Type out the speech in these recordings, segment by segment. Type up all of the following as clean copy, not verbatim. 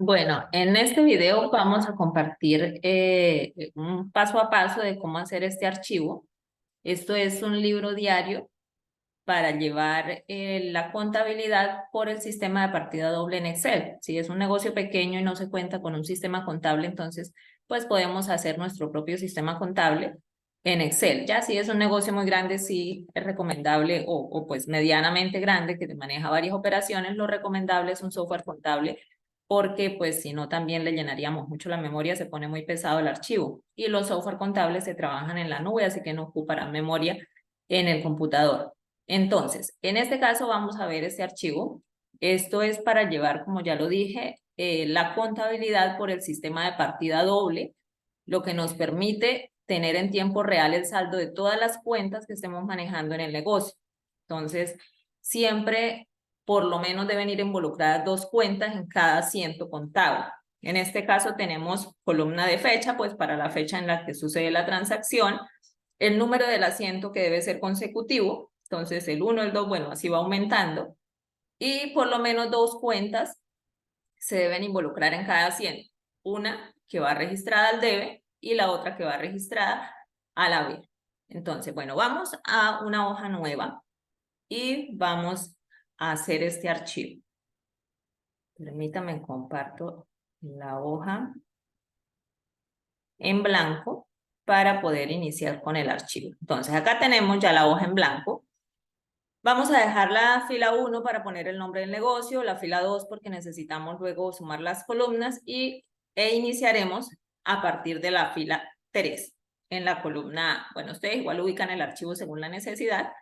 Bueno, en este video vamos a compartir un paso a paso de cómo hacer este archivo. Esto es un libro diario para llevar la contabilidad por el sistema de partida doble en Excel. Si es un negocio pequeño y no se cuenta con un sistema contable, entonces pues podemos hacer nuestro propio sistema contable en Excel. Ya si es un negocio muy grande, sí es recomendable o pues medianamente grande que maneja varias operaciones, lo recomendable es un software contable porque pues si no también le llenaríamos mucho la memoria, se pone muy pesado el archivo. Y los software contables se trabajan en la nube, así que no ocuparán memoria en el computador. Entonces, en este caso vamos a ver este archivo. Esto es para llevar, como ya lo dije, la contabilidad por el sistema de partida doble, lo que nos permite tener en tiempo real el saldo de todas las cuentas que estemos manejando en el negocio. Entonces, siempre por lo menos deben ir involucradas dos cuentas en cada asiento contable. En este caso tenemos columna de fecha, pues para la fecha en la que sucede la transacción, el número del asiento que debe ser consecutivo, entonces el 1, el 2, bueno, así va aumentando, y por lo menos dos cuentas se deben involucrar en cada asiento, una que va registrada al debe y la otra que va registrada al haber. Entonces, bueno, vamos a una hoja nueva y vamos a hacer este archivo. Permítame, comparto la hoja en blanco para poder iniciar con el archivo. Entonces, acá tenemos ya la hoja en blanco. Vamos a dejar la fila 1 para poner el nombre del negocio, la fila 2 porque necesitamos luego sumar las columnas e iniciaremos a partir de la fila 3 en la columna A. Bueno, ustedes igual ubican el archivo según la necesidad.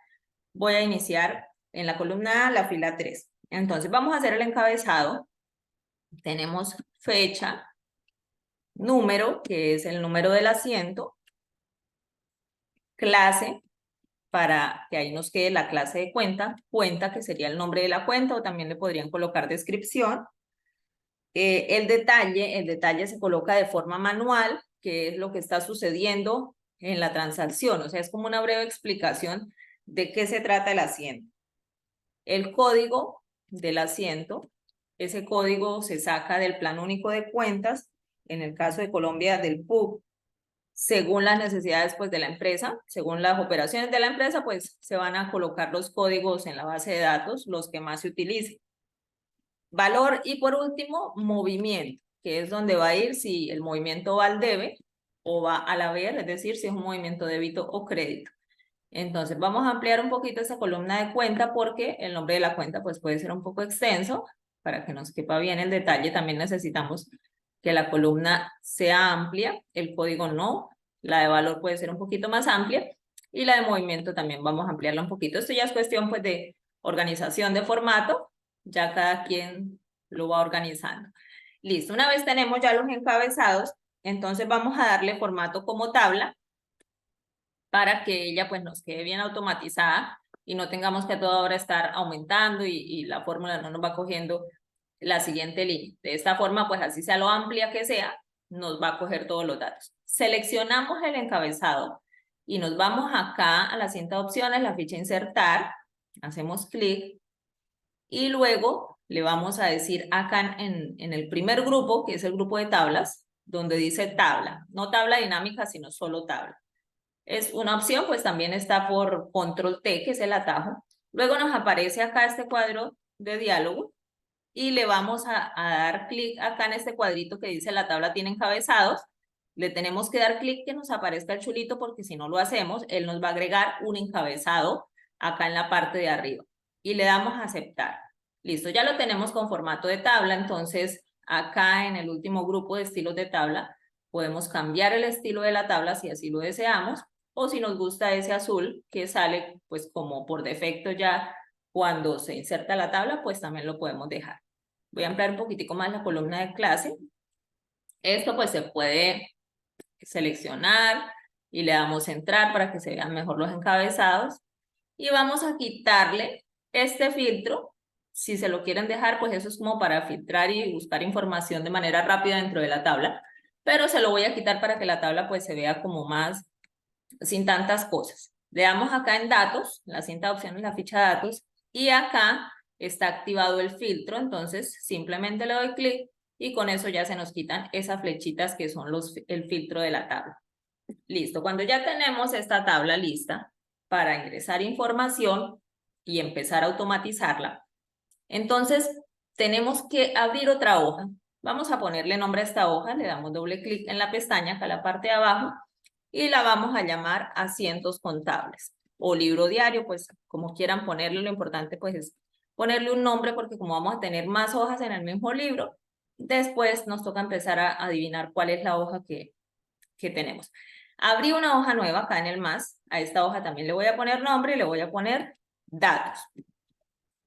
Voy a iniciar en la columna A la fila 3. Entonces, vamos a hacer el encabezado. Tenemos fecha, número, que es el número del asiento, clase, para que ahí nos quede la clase de cuenta, cuenta que sería el nombre de la cuenta o también le podrían colocar descripción. El detalle se coloca de forma manual, que es lo que está sucediendo en la transacción, o sea, es como una breve explicación de qué se trata el asiento. El código del asiento, ese código se saca del Plan Único de Cuentas, en el caso de Colombia del PUC, según las necesidades pues, de la empresa, según las operaciones de la empresa, pues se van a colocar los códigos en la base de datos, los que más se utilicen. Valor y por último, movimiento, que es donde va a ir si el movimiento va al debe o va al haber, es decir, si es un movimiento débito o crédito. Entonces, vamos a ampliar un poquito esa columna de cuenta porque el nombre de la cuenta pues, puede ser un poco extenso. Para que nos quepa bien el detalle, también necesitamos que la columna sea amplia, el código no, la de valor puede ser un poquito más amplia y la de movimiento también vamos a ampliarla un poquito. Esto ya es cuestión pues de organización de formato, ya cada quien lo va organizando. Listo, una vez tenemos ya los encabezados, entonces vamos a darle formato como tabla para que ella pues nos quede bien automatizada y no tengamos que a toda hora estar aumentando y la fórmula no nos va cogiendo la siguiente línea. De esta forma, pues así sea lo amplia que sea, nos va a coger todos los datos. Seleccionamos el encabezado y nos vamos acá a la cinta de opciones, la ficha insertar, hacemos clic y luego le vamos a decir acá en el primer grupo, que es el grupo de tablas, donde dice tabla, no tabla dinámica, sino solo tabla. Es una opción, pues también está por control T, que es el atajo. Luego nos aparece acá este cuadro de diálogo y le vamos a dar clic acá en este cuadrito que dice la tabla tiene encabezados. Le tenemos que dar clic que nos aparezca el chulito porque si no lo hacemos, él nos va a agregar un encabezado acá en la parte de arriba. Y le damos a aceptar. Listo, ya lo tenemos con formato de tabla, entonces acá en el último grupo de estilos de tabla podemos cambiar el estilo de la tabla si así lo deseamos o si nos gusta ese azul que sale pues como por defecto ya cuando se inserta la tabla, pues también lo podemos dejar. Voy a ampliar un poquitico más la columna de clase. Esto pues se puede seleccionar y le damos entrar para que se vean mejor los encabezados. Y vamos a quitarle este filtro. Si se lo quieren dejar, pues eso es como para filtrar y buscar información de manera rápida dentro de la tabla. Pero se lo voy a quitar para que la tabla pues se vea como más sin tantas cosas. Le damos acá en datos, la cinta de opciones, la ficha de datos, y acá está activado el filtro, entonces simplemente le doy clic y con eso ya se nos quitan esas flechitas que son el filtro de la tabla. Listo, cuando ya tenemos esta tabla lista para ingresar información y empezar a automatizarla, entonces tenemos que abrir otra hoja. Vamos a ponerle nombre a esta hoja, le damos doble clic en la pestaña acá a la parte de abajo y la vamos a llamar asientos contables o libro diario, pues como quieran ponerle, lo importante pues es ponerle un nombre porque como vamos a tener más hojas en el mismo libro, después nos toca empezar a adivinar cuál es la hoja que tenemos. Abrí una hoja nueva acá en el más, a esta hoja también le voy a poner nombre y le voy a poner datos.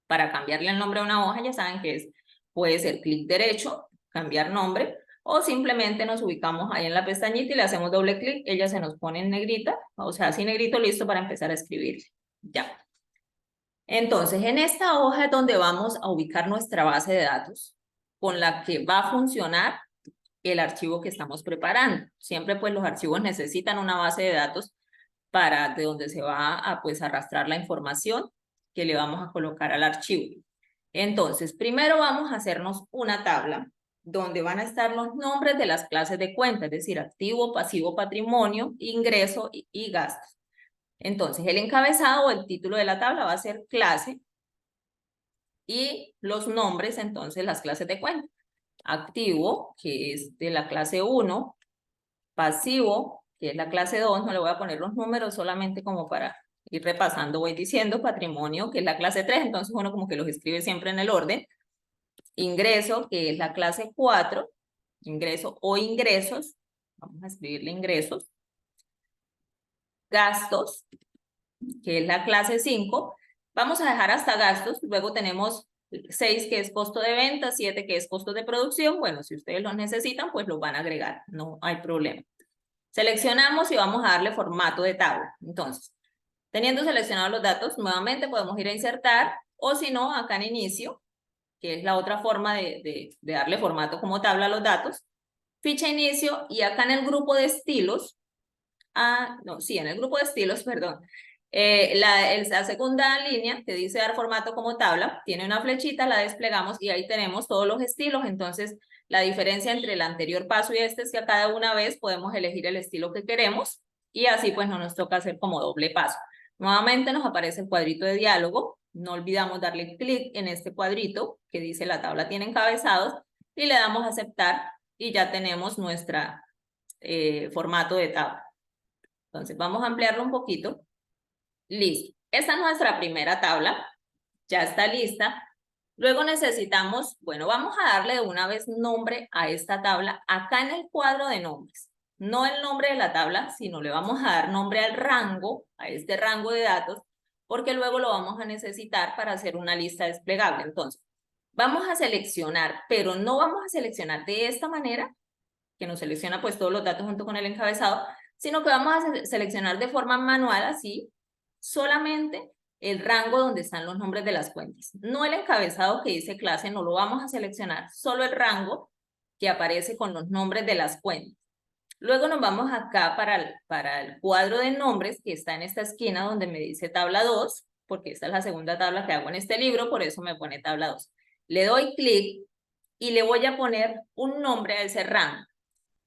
Para cambiarle el nombre a una hoja ya saben que puede ser clic derecho, cambiar nombre, o simplemente nos ubicamos ahí en la pestañita y le hacemos doble clic, ella se nos pone en negrita, o sea, así negrito, listo para empezar a escribir. Ya. Entonces, en esta hoja es donde vamos a ubicar nuestra base de datos con la que va a funcionar el archivo que estamos preparando. Siempre pues los archivos necesitan una base de datos de donde se va a pues arrastrar la información que le vamos a colocar al archivo. Entonces, primero vamos a hacernos una tabla donde van a estar los nombres de las clases de cuenta, es decir, activo, pasivo, patrimonio, ingreso y gastos. Entonces, el encabezado o el título de la tabla va a ser clase y los nombres, entonces, las clases de cuenta. Activo, que es de la clase 1, pasivo, que es la clase 2, no le voy a poner los números solamente como para ir repasando, voy diciendo, patrimonio, que es la clase 3, entonces uno como que los escribe siempre en el orden. Ingreso, que es la clase 4, ingreso o ingresos, vamos a escribirle ingresos. Gastos, que es la clase 5, vamos a dejar hasta gastos, luego tenemos 6 que es costo de venta, 7 que es costo de producción, bueno, si ustedes los necesitan, pues los van a agregar, no hay problema. Seleccionamos y vamos a darle formato de tabla. Entonces, teniendo seleccionados los datos, nuevamente podemos ir a insertar, o si no, acá en inicio, que es la otra forma de darle formato como tabla a los datos, ficha inicio, y acá en el grupo de estilos, en el grupo de estilos, perdón, la segunda línea que dice dar formato como tabla, tiene una flechita, la desplegamos y ahí tenemos todos los estilos. Entonces, la diferencia entre el anterior paso y este es que a cada una vez podemos elegir el estilo que queremos y así pues no nos toca hacer como doble paso. Nuevamente nos aparece el cuadrito de diálogo, no olvidamos darle clic en este cuadrito que dice la tabla tiene encabezados y le damos a aceptar y ya tenemos nuestra formato de tabla. Entonces vamos a ampliarlo un poquito. Listo. Esta es nuestra primera tabla. Ya está lista. Luego necesitamos, bueno, vamos a darle de una vez nombre a esta tabla acá en el cuadro de nombres. No el nombre de la tabla, sino le vamos a dar nombre al rango, a este rango de datos, porque luego lo vamos a necesitar para hacer una lista desplegable. Entonces, vamos a seleccionar, pero no vamos a seleccionar de esta manera, que nos selecciona pues todos los datos junto con el encabezado, sino que vamos a seleccionar de forma manual, así, solamente el rango donde están los nombres de las cuentas. No el encabezado que dice clase, no lo vamos a seleccionar, solo el rango que aparece con los nombres de las cuentas. Luego nos vamos acá para el cuadro de nombres que está en esta esquina donde me dice tabla 2, porque esta es la segunda tabla que hago en este libro, por eso me pone tabla 2. Le doy clic y le voy a poner un nombre a ese rango.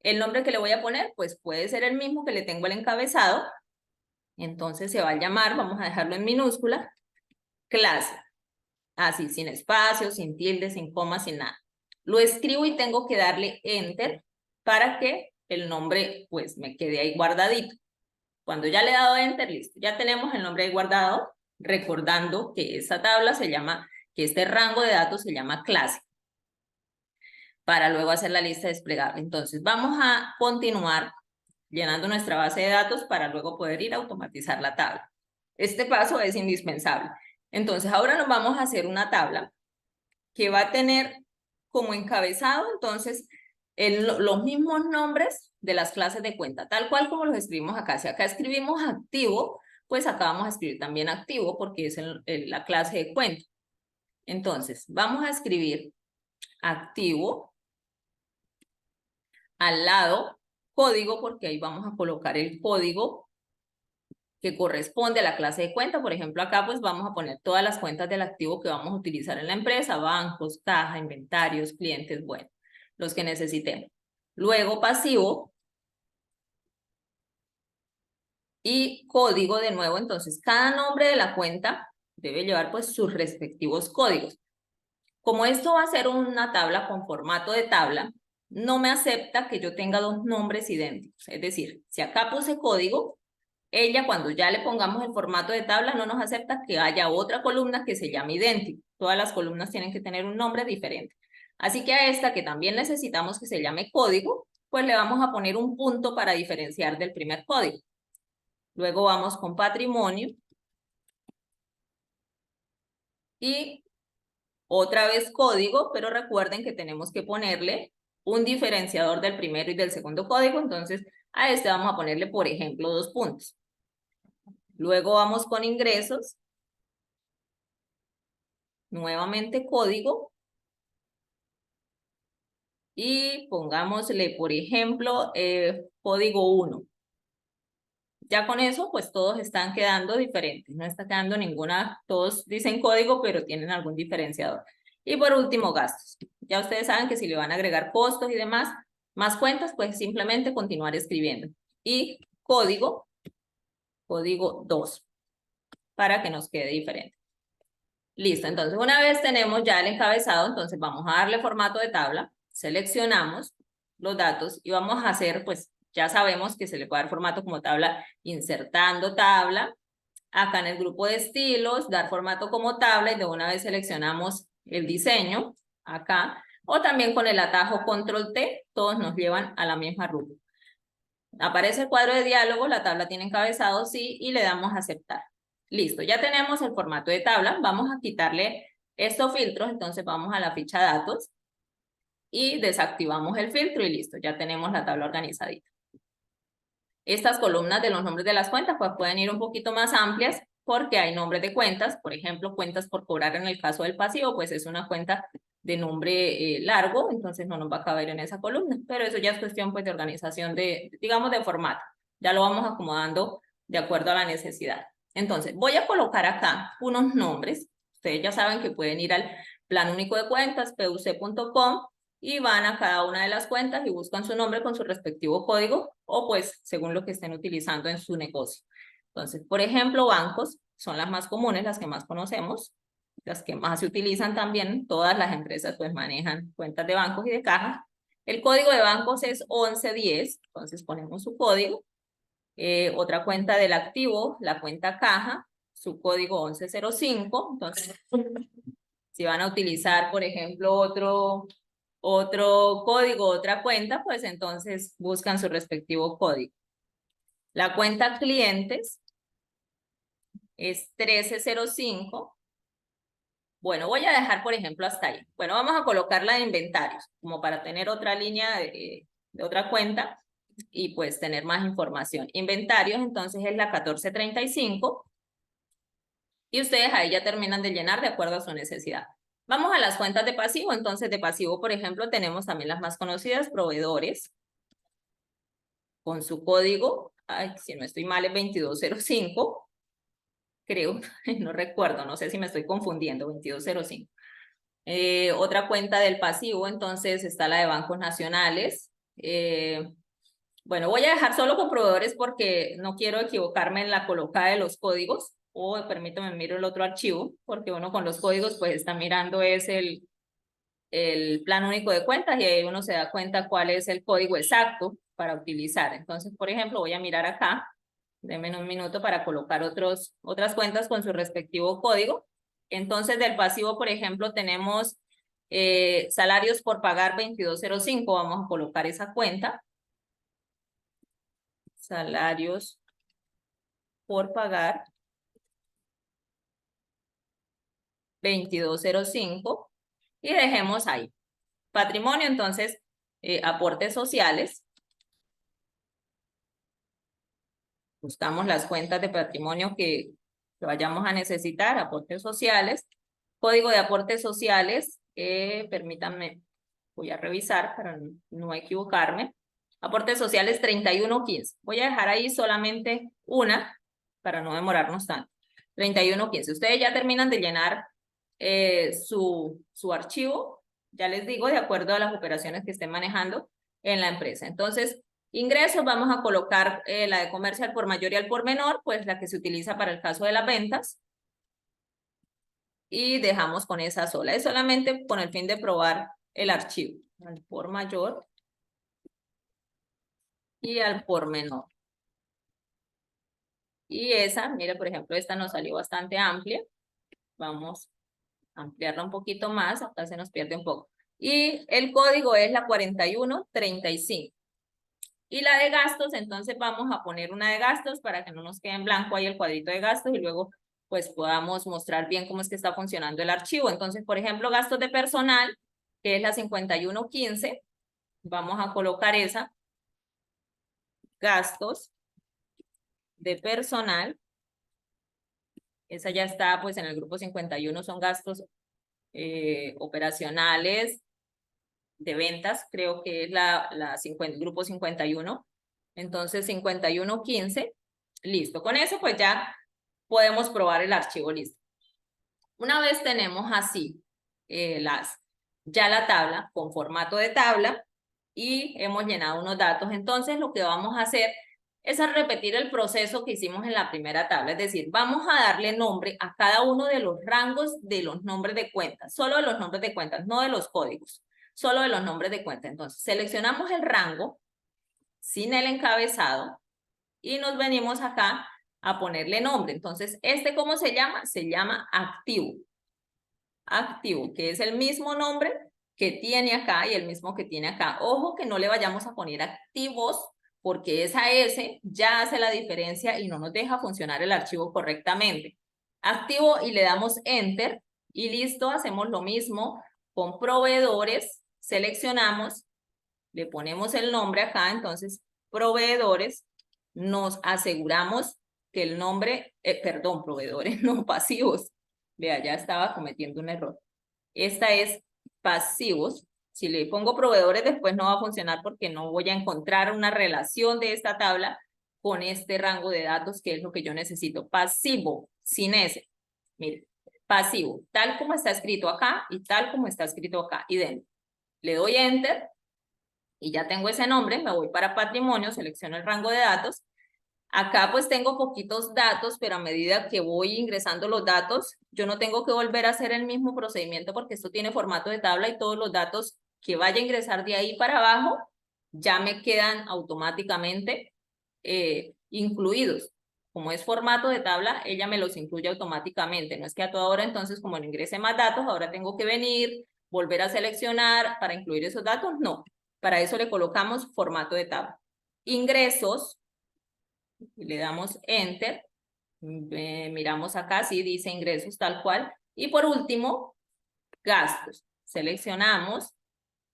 El nombre que le voy a poner, pues puede ser el mismo que le tengo el encabezado. Entonces se va a llamar, vamos a dejarlo en minúscula, clase. Así, sin espacio, sin tilde, sin coma, sin nada. Lo escribo y tengo que darle enter para que el nombre pues me quede ahí guardadito. Cuando ya le he dado enter, listo. Ya tenemos el nombre ahí guardado, recordando que esta tabla se llama, que este rango de datos se llama clase, para luego hacer la lista desplegable. Entonces vamos a continuar llenando nuestra base de datos para luego poder ir a automatizar la tabla. Este paso es indispensable. Entonces ahora nos vamos a hacer una tabla que va a tener como encabezado entonces los mismos nombres de las clases de cuenta, tal cual como los escribimos acá. Si acá escribimos activo, pues acá vamos a escribir también activo porque es la clase de cuenta. Entonces vamos a escribir activo, al lado código, porque ahí vamos a colocar el código que corresponde a la clase de cuenta. Por ejemplo, acá pues vamos a poner todas las cuentas del activo que vamos a utilizar en la empresa, bancos, caja, inventarios, clientes, bueno. los que necesitemos. Luego pasivo y código de nuevo. Entonces, cada nombre de la cuenta debe llevar pues sus respectivos códigos. Como esto va a ser una tabla con formato de tabla, no me acepta que yo tenga dos nombres idénticos. Es decir, si acá puse código, ella cuando ya le pongamos el formato de tabla no nos acepta que haya otra columna que se llame idéntico. Todas las columnas tienen que tener un nombre diferente. Así que a esta que también necesitamos que se llame código, pues le vamos a poner un punto para diferenciar del primer código. Luego vamos con patrimonio. Y otra vez código, pero recuerden que tenemos que ponerle un diferenciador del primero y del segundo código. Entonces, a este vamos a ponerle, por ejemplo, 2 puntos. Luego vamos con ingresos. Nuevamente código. Y pongámosle, por ejemplo, código 1. Ya con eso, pues todos están quedando diferentes. No está quedando ninguna, todos dicen código, pero tienen algún diferenciador. Y por último, gastos. Ya ustedes saben que si le van a agregar costos y demás, más cuentas, pues simplemente continuar escribiendo. Y código 2, para que nos quede diferente. Listo, entonces una vez tenemos ya el encabezado, entonces vamos a darle formato de tabla, seleccionamos los datos y vamos a hacer, pues ya sabemos que se le puede dar formato como tabla, insertando tabla. Acá en el grupo de estilos, dar formato como tabla y de una vez seleccionamos el diseño, acá, o también con el atajo Control T, todos nos llevan a la misma ruta. Aparece el cuadro de diálogo, la tabla tiene encabezado, sí, y le damos a aceptar. Listo, ya tenemos el formato de tabla, vamos a quitarle estos filtros, entonces vamos a la ficha datos y desactivamos el filtro y listo, ya tenemos la tabla organizadita. Estas columnas de los nombres de las cuentas pues pueden ir un poquito más amplias porque hay nombres de cuentas, por ejemplo, cuentas por cobrar en el caso del pasivo, pues es una cuenta de nombre largo, entonces no nos va a caber en esa columna, pero eso ya es cuestión pues de organización de, digamos, de formato. Ya lo vamos acomodando de acuerdo a la necesidad. Entonces, voy a colocar acá unos nombres. Ustedes ya saben que pueden ir al Plan Único de Cuentas, puc.com, y van a cada una de las cuentas y buscan su nombre con su respectivo código o pues según lo que estén utilizando en su negocio. Entonces, por ejemplo, bancos son las más comunes, las que más conocemos, las que más se utilizan también. Todas las empresas pues manejan cuentas de bancos y de caja. El código de bancos es 1110, entonces ponemos su código. Otra cuenta del activo, la cuenta caja, su código 1105. Entonces, si van a utilizar, por ejemplo, otro código, otra cuenta, pues entonces buscan su respectivo código. La cuenta clientes es 1305. Bueno, voy a dejar, por ejemplo, hasta ahí. Bueno, vamos a colocarla de inventarios, como para tener otra línea de otra cuenta y pues tener más información. Inventarios, entonces, es la 1435. Y ustedes ahí ya terminan de llenar de acuerdo a su necesidad. Vamos a las cuentas de pasivo. Entonces, de pasivo, por ejemplo, tenemos también las más conocidas, proveedores, con su código, si no estoy mal, es 2205, creo, no recuerdo, no sé si me estoy confundiendo, 2205. Otra cuenta del pasivo, entonces, está la de bancos nacionales. Bueno, voy a dejar solo con proveedores porque no quiero equivocarme en la colocada de los códigos. O permítame miro el otro archivo, porque uno con los códigos pues está mirando es el plan único de cuentas y ahí uno se da cuenta cuál es el código exacto para utilizar. Entonces, por ejemplo, voy a mirar acá, denme un minuto para colocar otras cuentas con su respectivo código. Entonces, del pasivo, por ejemplo, tenemos salarios por pagar 2205, vamos a colocar esa cuenta. Salarios por pagar 2205 y dejemos ahí. Patrimonio, entonces, aportes sociales. Buscamos las cuentas de patrimonio que vayamos a necesitar, aportes sociales. Código de aportes sociales, permítanme, voy a revisar para no equivocarme. Aportes sociales 3115. Voy a dejar ahí solamente una para no demorarnos tanto. 3115. Ustedes ya terminan de llenar su archivo. Ya les digo, de acuerdo a las operaciones que estén manejando en la empresa. Entonces, ingresos, vamos a colocar la de comercio al por mayor y al por menor, pues la que se utiliza para el caso de las ventas. Y dejamos con esa sola. Es solamente con el fin de probar el archivo. Al por mayor y al por menor. Y esa, mira, por ejemplo, esta nos salió bastante amplia. Vamos a ampliarla un poquito más, acá se nos pierde un poco. Y el código es la 4135. Y la de gastos, entonces vamos a poner una de gastos para que no nos quede en blanco ahí el cuadrito de gastos y luego pues podamos mostrar bien cómo es que está funcionando el archivo. Entonces, por ejemplo, gastos de personal, que es la 5115, vamos a colocar esa, gastos de personal. Esa ya está pues en el grupo 51, son gastos operacionales de ventas, creo que es el grupo 51. Entonces 5115, listo. Con eso pues ya podemos probar el archivo listo. Una vez tenemos así ya la tabla con formato de tabla y hemos llenado unos datos, entonces lo que vamos a hacer es a repetir el proceso que hicimos en la primera tabla, es decir, vamos a darle nombre a cada uno de los rangos de los nombres de cuentas, solo de los nombres de cuentas, no de los códigos, solo de los nombres de cuentas. Entonces, seleccionamos el rango sin el encabezado y nos venimos acá a ponerle nombre. Entonces, ¿cómo se llama? Se llama activo. Activo, que es el mismo nombre que tiene acá y el mismo que tiene acá. Ojo que no le vayamos a poner activos porque esa S ya hace la diferencia y no nos deja funcionar el archivo correctamente. Activo y le damos Enter y listo, hacemos lo mismo con proveedores, seleccionamos, le ponemos el nombre acá, entonces proveedores, nos aseguramos que el nombre, perdón, proveedores, no pasivos. Vea, ya estaba cometiendo un error. Esta es pasivos. Si le pongo proveedores, después no va a funcionar porque no voy a encontrar una relación de esta tabla con este rango de datos que es lo que yo necesito. Pasivo, sin S. Mire, pasivo, tal como está escrito acá y tal como está escrito acá. Y dentro. Le doy Enter y ya tengo ese nombre. Me voy para patrimonio, selecciono el rango de datos. Acá pues tengo poquitos datos, pero a medida que voy ingresando los datos, yo no tengo que volver a hacer el mismo procedimiento porque esto tiene formato de tabla y todos los datos que vaya a ingresar de ahí para abajo ya me quedan automáticamente incluidos. Como es formato de tabla, ella me los incluye automáticamente. No es que a toda hora entonces como no ingrese más datos, ahora tengo que venir, volver a seleccionar para incluir esos datos. No, para eso le colocamos formato de tabla. Ingresos. Le damos Enter, miramos acá, sí dice ingresos tal cual, y por último, gastos. Seleccionamos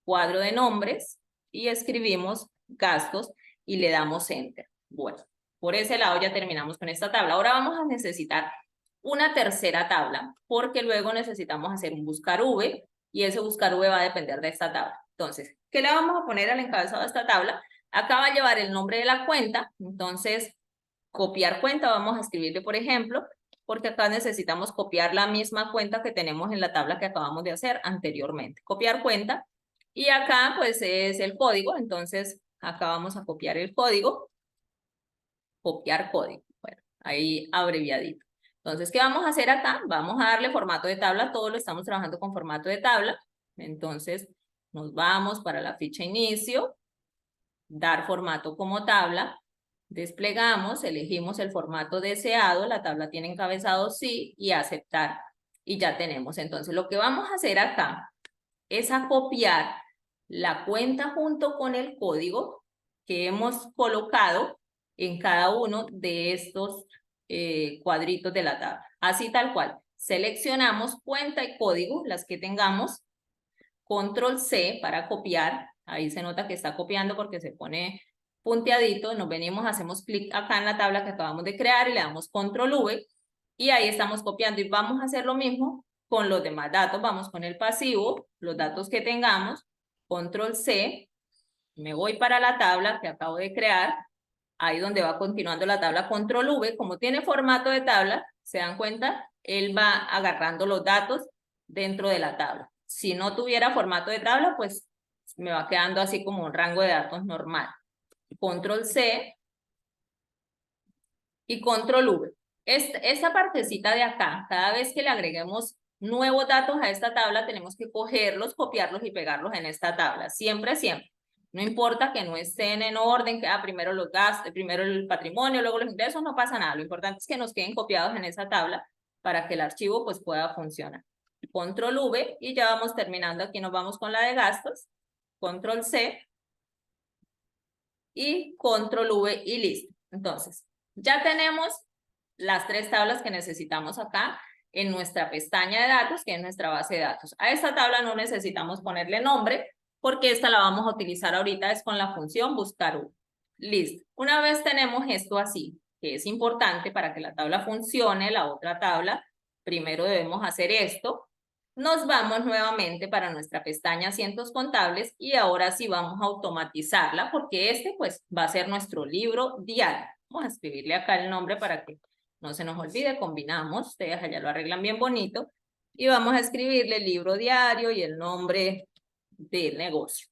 cuadro de nombres y escribimos gastos y le damos Enter. Bueno, por ese lado ya terminamos con esta tabla. Ahora vamos a necesitar una tercera tabla, porque luego necesitamos hacer un buscar V, y ese buscar V va a depender de esta tabla. Entonces, ¿qué le vamos a poner al encabezado de esta tabla? Acá va a llevar el nombre de la cuenta, entonces copiar cuenta, vamos a escribirle por ejemplo, porque acá necesitamos copiar la misma cuenta que tenemos en la tabla que acabamos de hacer anteriormente. Copiar cuenta, y acá pues es el código, entonces acá vamos a copiar el código, copiar código, bueno, ahí abreviadito. Entonces, ¿qué vamos a hacer acá? Vamos a darle formato de tabla, todo lo estamos trabajando con formato de tabla, entonces nos vamos para la ficha inicio, dar formato como tabla, desplegamos, elegimos el formato deseado, la tabla tiene encabezado sí y aceptar. Y ya tenemos. Entonces lo que vamos a hacer acá es a copiar la cuenta junto con el código que hemos colocado en cada uno de estos cuadritos de la tabla. Así tal cual. Seleccionamos cuenta y código, las que tengamos, control C para copiar. Ahí se nota que está copiando porque se pone punteadito. Nos venimos, hacemos clic acá en la tabla que acabamos de crear y le damos control V y ahí estamos copiando, y vamos a hacer lo mismo con los demás datos. Vamos con el pasivo, los datos que tengamos, control C, me voy para la tabla que acabo de crear, ahí donde va continuando la tabla, control V, como tiene formato de tabla, se dan cuenta, él va agarrando los datos dentro de la tabla. Si no tuviera formato de tabla, pues me va quedando así como un rango de datos normal. Control C y Control V. Esta partecita de acá, cada vez que le agreguemos nuevos datos a esta tabla, tenemos que cogerlos, copiarlos y pegarlos en esta tabla. Siempre, siempre. No importa que no estén en orden, que primero los gastos, primero el patrimonio, luego los ingresos, no pasa nada. Lo importante es que nos queden copiados en esa tabla para que el archivo pues pueda funcionar. Control V y ya vamos terminando. Aquí nos vamos con la de gastos. Control C y Control V y listo. Entonces, ya tenemos las tres tablas que necesitamos acá en nuestra pestaña de datos, que es nuestra base de datos. A esta tabla no necesitamos ponerle nombre, porque esta la vamos a utilizar ahorita, es con la función buscar U. Listo. Una vez tenemos esto así, que es importante para que la tabla funcione, la otra tabla, primero debemos hacer esto. Nos vamos nuevamente para nuestra pestaña asientos contables y ahora sí vamos a automatizarla porque este pues va a ser nuestro libro diario. Vamos a escribirle acá el nombre para que no se nos olvide, combinamos, ustedes allá lo arreglan bien bonito y vamos a escribirle el libro diario y el nombre del negocio.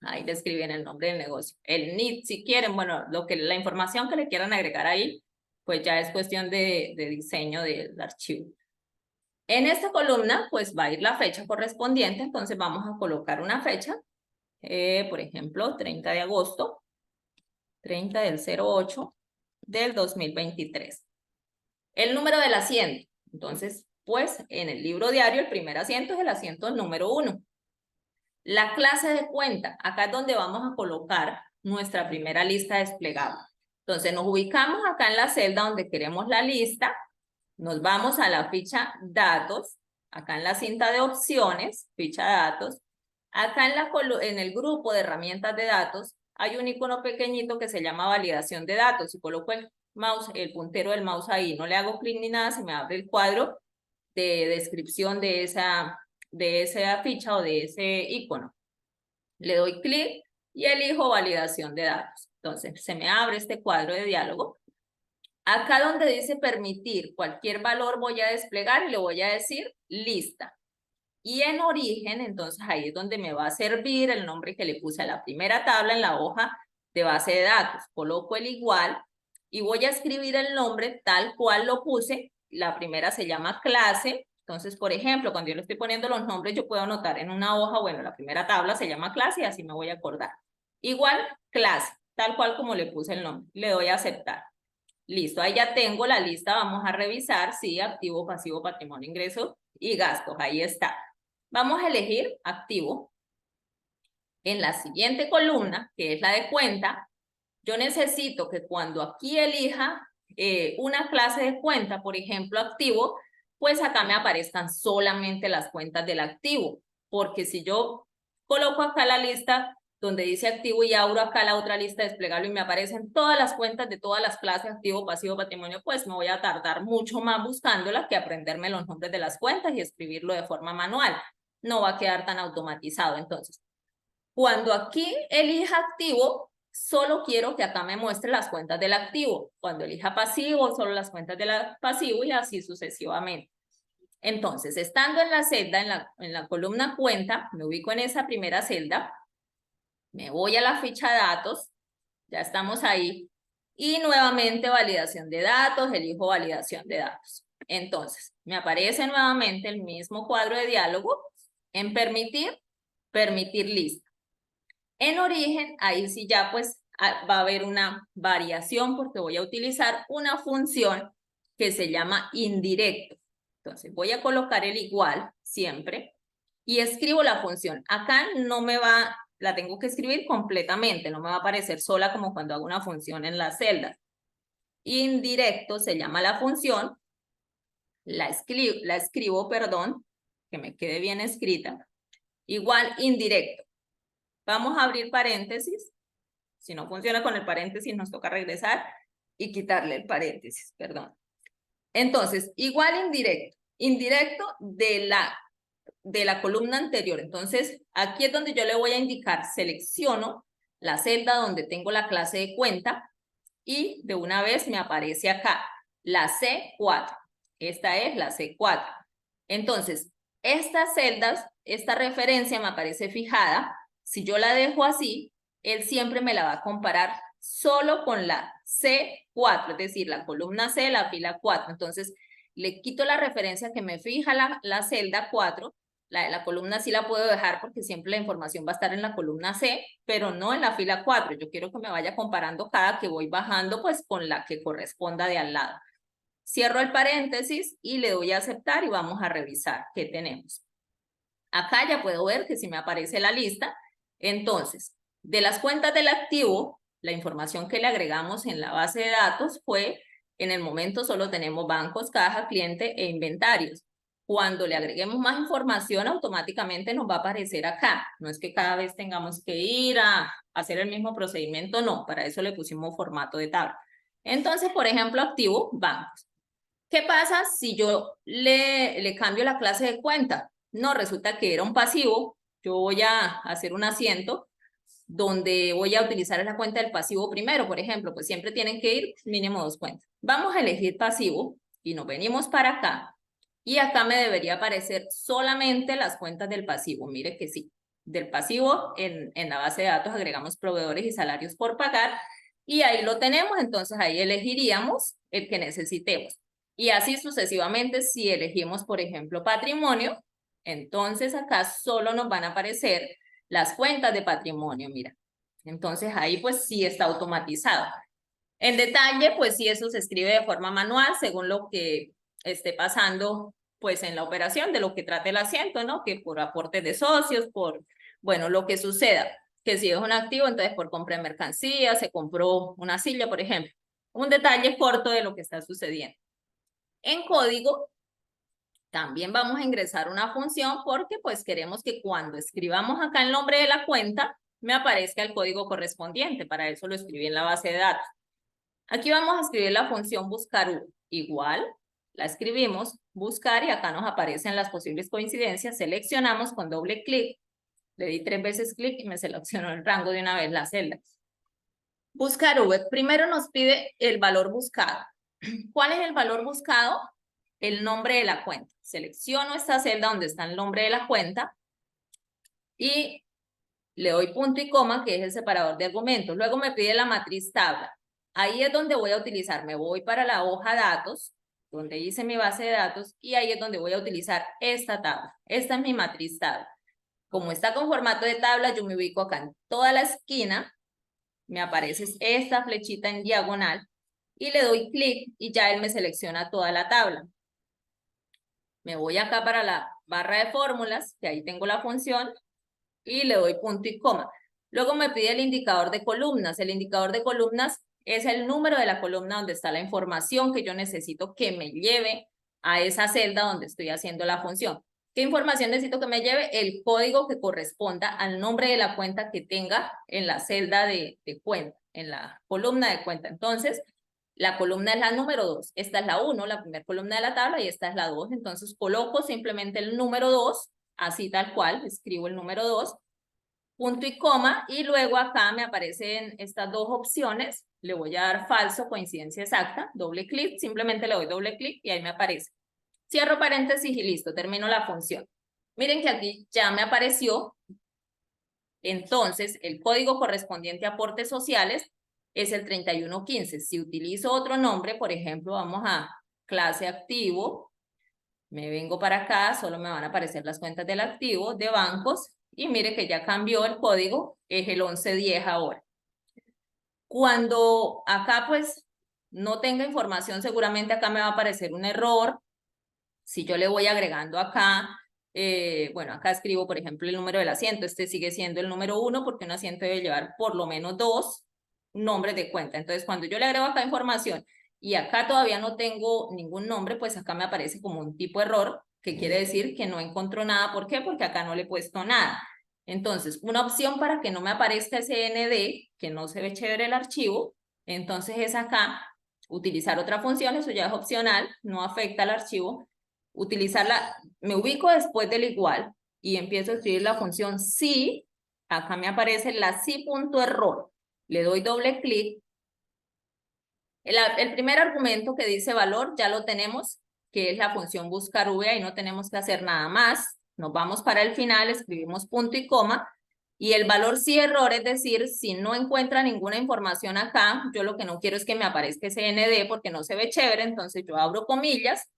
Ahí le escriben el nombre del negocio. El NID si quieren, bueno, la información que le quieran agregar ahí, pues ya es cuestión de diseño del archivo. En esta columna, pues va a ir la fecha correspondiente, entonces vamos a colocar una fecha, por ejemplo, 30 de agosto, 30 del 08 del 2023. El número del asiento, entonces, pues en el libro diario el primer asiento es el asiento número 1. La clase de cuenta, acá es donde vamos a colocar nuestra primera lista desplegable. Entonces nos ubicamos acá en la celda donde queremos la lista. Nos vamos a la ficha datos, acá en la cinta de opciones, ficha datos. Acá en el grupo de herramientas de datos hay un icono pequeñito que se llama validación de datos. Si coloco el mouse, el puntero del mouse ahí, no le hago clic ni nada, se me abre el cuadro de descripción de esa ficha o de ese icono. Le doy clic y elijo validación de datos. Entonces se me abre este cuadro de diálogo. Acá donde dice permitir cualquier valor voy a desplegar y le voy a decir lista. Y en origen, entonces ahí es donde me va a servir el nombre que le puse a la primera tabla en la hoja de base de datos. Coloco el igual y voy a escribir el nombre tal cual lo puse. La primera se llama clase. Entonces, por ejemplo, cuando yo le estoy poniendo los nombres, yo puedo anotar en una hoja, bueno, la primera tabla se llama clase y así me voy a acordar. Igual, clase, tal cual como le puse el nombre. Le doy a aceptar. Listo, ahí ya tengo la lista, vamos a revisar, sí, activo, pasivo, patrimonio, ingreso y gastos, ahí está. Vamos a elegir activo. En la siguiente columna, que es la de cuenta, yo necesito que cuando aquí elija una clase de cuenta, por ejemplo, activo, pues acá me aparezcan solamente las cuentas del activo, porque si yo coloco acá la lista donde dice activo y abro acá la otra lista desplegable y me aparecen todas las cuentas de todas las clases, activo, pasivo, patrimonio, pues me voy a tardar mucho más buscándolas que aprenderme los nombres de las cuentas y escribirlo de forma manual. No va a quedar tan automatizado. Entonces, cuando aquí elija activo, solo quiero que acá me muestre las cuentas del activo. Cuando elija pasivo, solo las cuentas del pasivo y así sucesivamente. Entonces, estando en la celda, en la columna cuenta, me ubico en esa primera celda, me voy a la ficha datos, ya estamos ahí, y nuevamente validación de datos, elijo validación de datos. Entonces, me aparece nuevamente el mismo cuadro de diálogo en permitir, permitir lista. En origen, ahí sí ya pues va a haber una variación porque voy a utilizar una función que se llama indirecto. Entonces voy a colocar el igual siempre y escribo la función. Acá no me va, la tengo que escribir completamente, no me va a aparecer sola como cuando hago una función en la celda. Indirecto se llama la función, la escribo, perdón, que me quede bien escrita. Igual indirecto. Vamos a abrir paréntesis. Si no funciona con el paréntesis, nos toca regresar y quitarle el paréntesis, perdón. Entonces, igual indirecto. Indirecto de la columna anterior. Entonces, aquí es donde yo le voy a indicar, selecciono la celda donde tengo la clase de cuenta y de una vez me aparece acá la C4. Esta es la C4. Entonces, Estas celdas, esta referencia me aparece fijada. Si yo la dejo así, él siempre me la va a comparar solo con la C4, es decir, la columna C, la fila 4. Entonces, le quito la referencia que me fija la celda 4. La de la columna sí la puedo dejar porque siempre la información va a estar en la columna C, pero no en la fila 4. Yo quiero que me vaya comparando cada que voy bajando, pues con la que corresponda de al lado. Cierro el paréntesis y le doy a aceptar y vamos a revisar qué tenemos. Acá ya puedo ver que si me aparece la lista, entonces, de las cuentas del activo, la información que le agregamos en la base de datos fue, en el momento solo tenemos bancos, caja, cliente e inventarios. Cuando le agreguemos más información, automáticamente nos va a aparecer acá. No es que cada vez tengamos que ir a hacer el mismo procedimiento, no. Para eso le pusimos formato de tabla. Entonces, por ejemplo, activo, bancos. ¿Qué pasa si yo le cambio la clase de cuenta? No, resulta que era un pasivo. Yo voy a hacer un asiento donde voy a utilizar la cuenta del pasivo primero, por ejemplo, pues siempre tienen que ir mínimo 2 cuentas. Vamos a elegir pasivo y nos venimos para acá. Y acá me debería aparecer solamente las cuentas del pasivo. Mire que sí. Del pasivo en la base de datos agregamos proveedores y salarios por pagar. Y ahí lo tenemos, entonces ahí elegiríamos el que necesitemos. Y así sucesivamente, si elegimos, por ejemplo, patrimonio, entonces acá solo nos van a aparecer las cuentas de patrimonio, mira. Entonces ahí pues sí está automatizado. En detalle, pues sí, eso se escribe de forma manual según lo que esté pasando pues en la operación, de lo que trate el asiento, ¿no? Que por aportes de socios, por, bueno, lo que suceda. Que si es un activo, entonces por compra de mercancía, se compró una silla, por ejemplo. Un detalle corto de lo que está sucediendo. En código, también vamos a ingresar una función porque pues queremos que cuando escribamos acá el nombre de la cuenta, me aparezca el código correspondiente. Para eso lo escribí en la base de datos. Aquí vamos a escribir la función buscar igual, la escribimos, buscar, y acá nos aparecen las posibles coincidencias. Seleccionamos con doble clic, le di 3 veces clic y me seleccionó el rango de una vez la celda. Buscar V, primero nos pide el valor buscado. ¿Cuál es el valor buscado? El nombre de la cuenta. Selecciono esta celda donde está el nombre de la cuenta y le doy punto y coma, que es el separador de argumentos. Luego me pide la matriz tabla. Ahí es donde voy a utilizar, me voy para la hoja datos, donde hice mi base de datos, y ahí es donde voy a utilizar esta tabla. Esta es mi matriz tabla. Como está con formato de tabla, yo me ubico acá en toda la esquina, me aparece esta flechita en diagonal, y le doy clic y ya él me selecciona toda la tabla. Me voy acá para la barra de fórmulas, que ahí tengo la función, y le doy punto y coma. Luego me pide el indicador de columnas. El indicador de columnas es el número de la columna donde está la información que yo necesito que me lleve a esa celda donde estoy haciendo la función. ¿Qué información necesito que me lleve? El código que corresponda al nombre de la cuenta que tenga en la celda de cuenta, en la columna de cuenta. Entonces, la columna es la número 2. Esta es la 1, la primera columna de la tabla, y esta es la 2. Entonces, coloco simplemente el número 2, así tal cual, escribo el número 2, punto y coma, y luego acá me aparecen estas dos opciones. Le voy a dar falso, coincidencia exacta, doble clic, simplemente le doy doble clic y ahí me aparece. Cierro paréntesis y listo, termino la función. Miren que aquí ya me apareció. Entonces, el código correspondiente a aportes sociales es el 3115. Si utilizo otro nombre, por ejemplo, vamos a clase activo, me vengo para acá, solo me van a aparecer las cuentas del activo, de bancos, y mire que ya cambió el código, es el 1110 ahora. Cuando acá pues no tenga información, seguramente acá me va a aparecer un error. Si yo le voy agregando acá, bueno, acá escribo, por ejemplo, el número del asiento. Este sigue siendo el número 1 porque un asiento debe llevar por lo menos 2 nombres de cuenta. Entonces, cuando yo le agrego acá información y acá todavía no tengo ningún nombre, pues acá me aparece como un tipo de error, que quiere decir que no encontró nada. ¿Por qué? Porque acá no le he puesto nada. Entonces, una opción para que no me aparezca ese ND, que no se ve chévere el archivo, entonces es acá utilizar otra función. Eso ya es opcional, no afecta al archivo. Utilizarla, me ubico después del igual y empiezo a escribir la función si. Acá me aparece la si.error. Le doy doble clic. El primer argumento que dice valor ya lo tenemos que es la función buscar v, ahí no tenemos que hacer nada más. Nos vamos para el final, escribimos punto y coma, y el valor sí error, es decir, si no encuentra ninguna información acá, yo lo que no quiero es que me aparezca ese nd porque no se ve chévere, entonces yo abro comillas,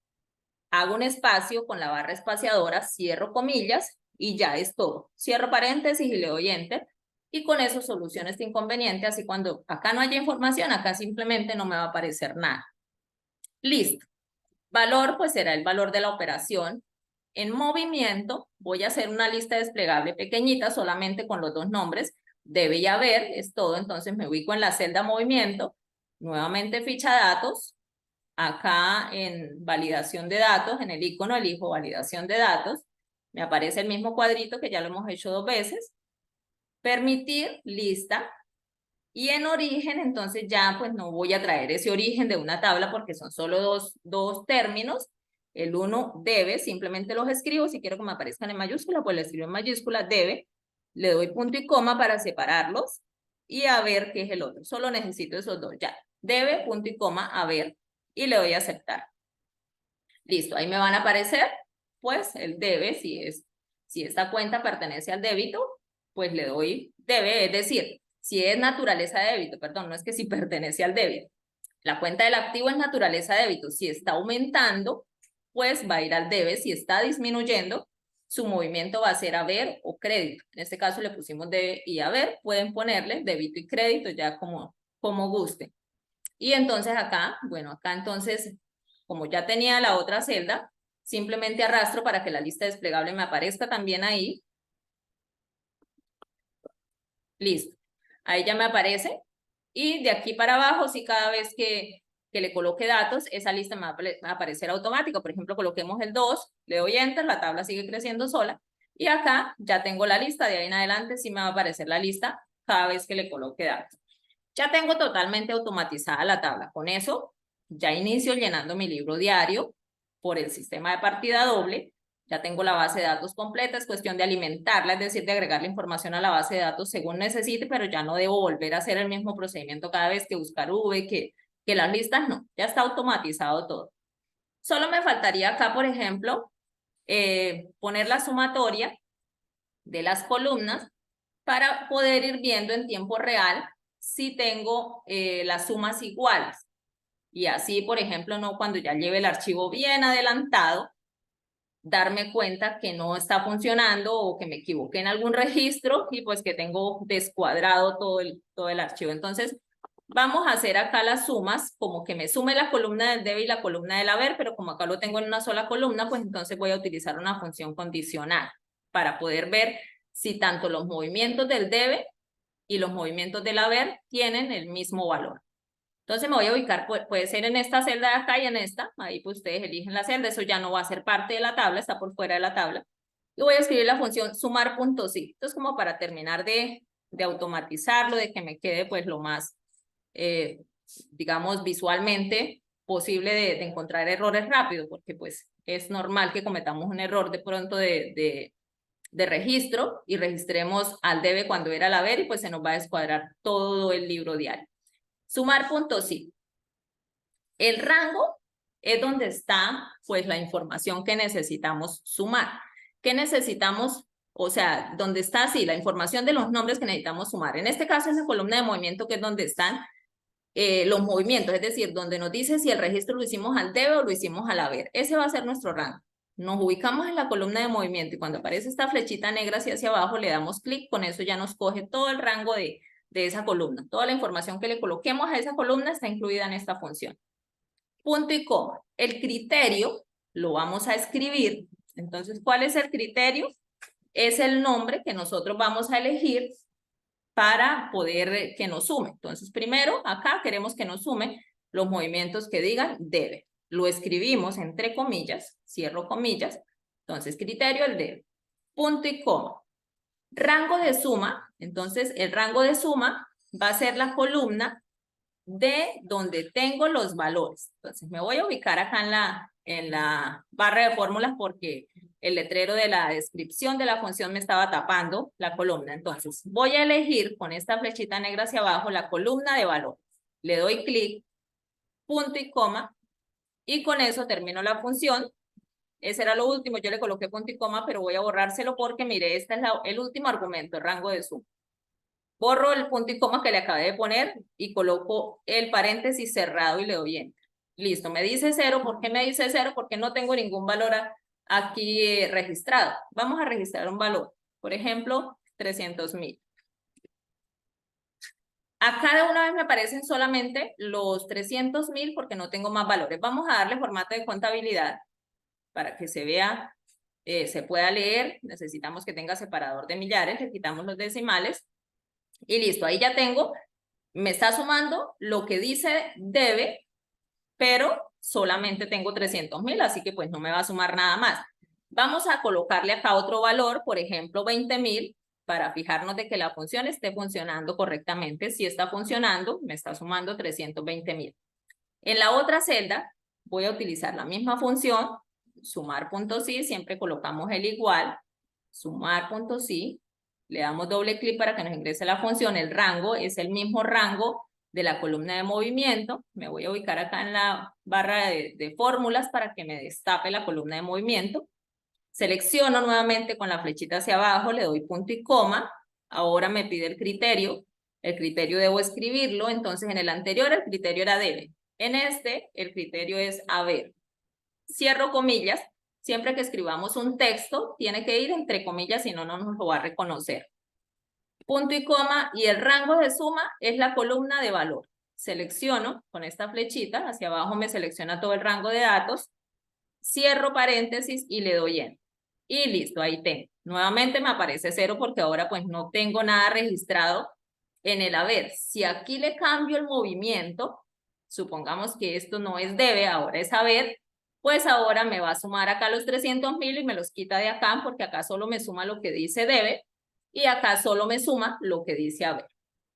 hago un espacio con la barra espaciadora, cierro comillas y ya es todo. Cierro paréntesis y le doy enter. Y con eso soluciono este inconveniente, así cuando acá no haya información, acá simplemente no me va a aparecer nada. Listo. Valor, pues será el valor de la operación. En movimiento, voy a hacer una lista desplegable pequeñita, solamente con los dos nombres. Debe y haber, es todo. Entonces me ubico en la celda movimiento. Nuevamente ficha datos. Acá en validación de datos, en el icono elijo validación de datos. Me aparece el mismo cuadrito que ya lo hemos hecho 2 veces. Permitir, lista. Y en origen, entonces ya pues no voy a traer ese origen de una tabla porque son solo dos términos. El uno debe, simplemente los escribo. Si quiero que me aparezcan en mayúscula, pues lo escribo en mayúscula, debe. Le doy punto y coma para separarlos. Y a ver qué es el otro. Solo necesito esos dos ya. Debe, punto y coma, a ver. Y le doy a aceptar. Listo, ahí me van a aparecer, pues, el debe, si esta cuenta pertenece al débito, pues le doy debe, es decir, si es naturaleza de débito, perdón, no es que si pertenece al débito. La cuenta del activo es naturaleza de débito. Si está aumentando, pues va a ir al debe. Si está disminuyendo, su movimiento va a ser haber o crédito. En este caso le pusimos debe y haber. Pueden ponerle débito y crédito ya como guste. Y entonces acá, bueno, acá entonces, como ya tenía la otra celda, simplemente arrastro para que la lista desplegable me aparezca también ahí. Listo. Ahí ya me aparece. Y de aquí para abajo, si cada vez que le coloque datos, esa lista me va a aparecer automática. Por ejemplo, coloquemos el 2, le doy enter, la tabla sigue creciendo sola. Y acá ya tengo la lista, de ahí en adelante sí me va a aparecer la lista cada vez que le coloque datos. Ya tengo totalmente automatizada la tabla. Con eso ya inicio llenando mi libro diario por el sistema de partida doble. Ya tengo la base de datos completa, es cuestión de alimentarla, es decir, de agregar la información a la base de datos según necesite, pero ya no debo volver a hacer el mismo procedimiento cada vez que buscar V, que las listas no, ya está automatizado todo. Solo me faltaría acá, por ejemplo, poner la sumatoria de las columnas para poder ir viendo en tiempo real si tengo las sumas iguales. Y así, por ejemplo, no cuando ya lleve el archivo bien adelantado, darme cuenta que no está funcionando o que me equivoqué en algún registro y pues que tengo descuadrado todo el archivo. Entonces, vamos a hacer acá las sumas, como que me sume la columna del debe y la columna del haber, pero como acá lo tengo en una sola columna, pues entonces voy a utilizar una función condicional para poder ver si tanto los movimientos del debe y los movimientos del haber tienen el mismo valor. Entonces me voy a ubicar, puede ser en esta celda de acá y en esta, ahí pues ustedes eligen la celda, eso ya no va a ser parte de la tabla, está por fuera de la tabla. Y voy a escribir la función sumar.si. Entonces como para terminar de automatizarlo, de que me quede pues lo más, digamos, visualmente posible de encontrar errores rápido, porque pues es normal que cometamos un error de pronto de registro y registremos al debe cuando era el haber y pues se nos va a descuadrar todo el libro diario. Sumar.si. El rango es donde está pues la información que necesitamos sumar. ¿Qué necesitamos? O sea, donde está así la información de los nombres que necesitamos sumar. En este caso es la columna de movimiento, que es donde están los movimientos, es decir, donde nos dice si el registro lo hicimos al debe o lo hicimos al haber. Ese va a ser nuestro rango. Nos ubicamos en la columna de movimiento y cuando aparece esta flechita negra hacia abajo le damos clic, con eso ya nos coge todo el rango de esa columna. Toda la información que le coloquemos a esa columna está incluida en esta función. Punto y coma. El criterio lo vamos a escribir. Entonces, ¿cuál es el criterio? Es el nombre que nosotros vamos a elegir para poder que nos sume. Entonces, primero, acá queremos que nos sume los movimientos que digan debe. Lo escribimos entre comillas, cierro comillas. Entonces, criterio, el debe. Punto y coma. Rango de suma. Entonces, el rango de suma va a ser la columna de donde tengo los valores. Entonces, me voy a ubicar acá en la barra de fórmulas porque el letrero de la descripción de la función me estaba tapando la columna. Entonces, voy a elegir con esta flechita negra hacia abajo la columna de valores. Le doy clic, punto y coma, Y con eso termino la función. Ese era lo último, yo le coloqué punto y coma, pero voy a borrárselo porque mire, este es el último argumento, el rango de suma. Borro el punto y coma que le acabé de poner y coloco el paréntesis cerrado y le doy enter. Listo, me dice 0. ¿Por qué me dice 0? Porque no tengo ningún valor aquí registrado. Vamos a registrar un valor. Por ejemplo, 300.000. Acá de una vez me aparecen solamente los 300.000 porque no tengo más valores. Vamos a darle formato de contabilidad para que se vea, se pueda leer. Necesitamos que tenga separador de millares, le quitamos los decimales y listo. Ahí ya tengo, me está sumando lo que dice debe, pero solamente tengo 300.000, así que pues no me va a sumar nada más. Vamos a colocarle acá otro valor, por ejemplo 20.000, para fijarnos de que la función esté funcionando correctamente. Si está funcionando, me está sumando 320.000. En la otra celda voy a utilizar la misma función, sumar.si, siempre colocamos el igual, sumar.si, le damos doble clic para que nos ingrese la función. El rango es el mismo rango de la columna de movimiento. Me voy a ubicar acá en la barra de fórmulas para que me destape la columna de movimiento. Selecciono nuevamente con la flechita hacia abajo, le doy punto y coma. Ahora me pide el criterio. El criterio debo escribirlo, entonces en el anterior el criterio era debe. En este, el criterio es haber. Cierro comillas. Siempre que escribamos un texto, tiene que ir entre comillas, si no, no nos lo va a reconocer. Punto y coma, y el rango de suma es la columna de valor. Selecciono con esta flechita, hacia abajo me selecciona todo el rango de datos. Cierro paréntesis y le doy enter. Y listo, ahí tengo. Nuevamente me aparece 0 porque ahora pues no tengo nada registrado en el haber. Si aquí le cambio el movimiento, supongamos que esto no es debe, ahora es haber, pues ahora me va a sumar acá los 300.000 y me los quita de acá porque acá solo me suma lo que dice debe y acá solo me suma lo que dice haber.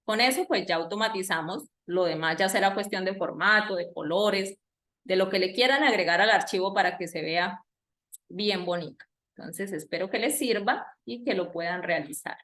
Con eso pues ya automatizamos, lo demás ya será cuestión de formato, de colores, de lo que le quieran agregar al archivo para que se vea bien bonito. Entonces espero que les sirva y que lo puedan realizar.